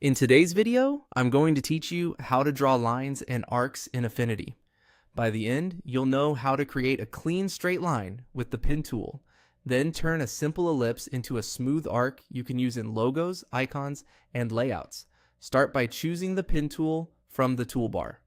In today's video, I'm going to teach you how to draw lines and arcs in Affinity. By the end, you'll know how to create a clean straight line with the pen tool, then turn a simple ellipse into a smooth arc you can use in logos, icons, and layouts. Start by choosing the pen tool from the toolbar.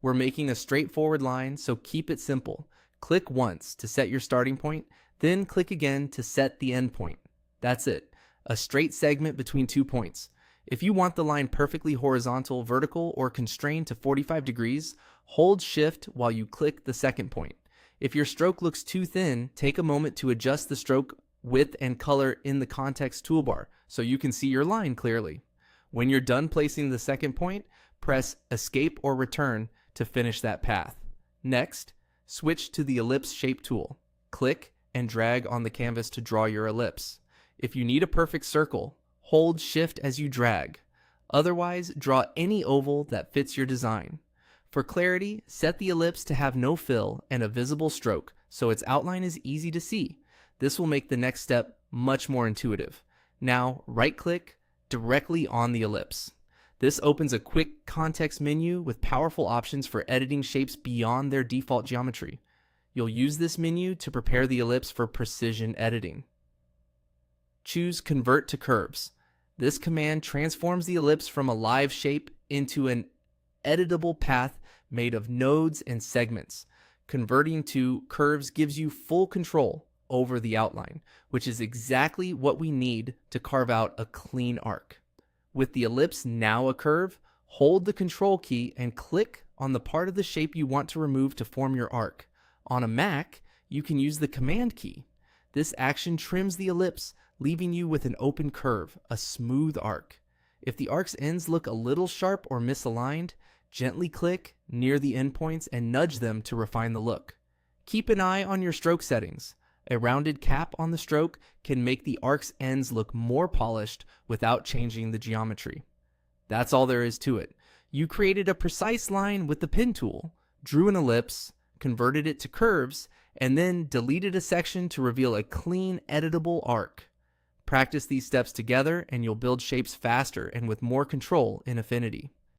We're making a straightforward line, so keep it simple. Click once to set your starting point, then click again to set the end point. That's it, a straight segment between 2 points. If you want the line perfectly horizontal, vertical, or constrained to 45 degrees, hold Shift while you click the second point. If your stroke looks too thin, take a moment to adjust the stroke width and color in the context toolbar so you can see your line clearly. When you're done placing the second point, press Escape or Return to finish that path. Next, switch to the Ellipse Shape tool. Click and drag on the canvas to draw your ellipse. If you need a perfect circle, hold Shift as you drag. Otherwise, draw any oval that fits your design. For clarity, set the ellipse to have no fill and a visible stroke so its outline is easy to see. This will make the next step much more intuitive. Now, right-click directly on the ellipse. This opens a quick context menu with powerful options for editing shapes beyond their default geometry. You'll use this menu to prepare the ellipse for precision editing. Choose Convert to Curves. This command transforms the ellipse from a live shape into an editable path made of nodes and segments. Converting to curves gives you full control over the outline, which is exactly what we need to carve out a clean arc. With the ellipse now a curve, hold the Control key and click on the part of the shape you want to remove to form your arc. On a Mac, you can use the Command key. This action trims the ellipse, leaving you with an open curve, a smooth arc. If the arc's ends look a little sharp or misaligned, gently click near the endpoints and nudge them to refine the look. Keep an eye on your stroke settings. A rounded cap on the stroke can make the arc's ends look more polished without changing the geometry. That's all there is to it. You created a precise line with the pen tool, drew an ellipse, converted it to curves, and then deleted a section to reveal a clean, editable arc. Practice these steps together and you'll build shapes faster and with more control in Affinity.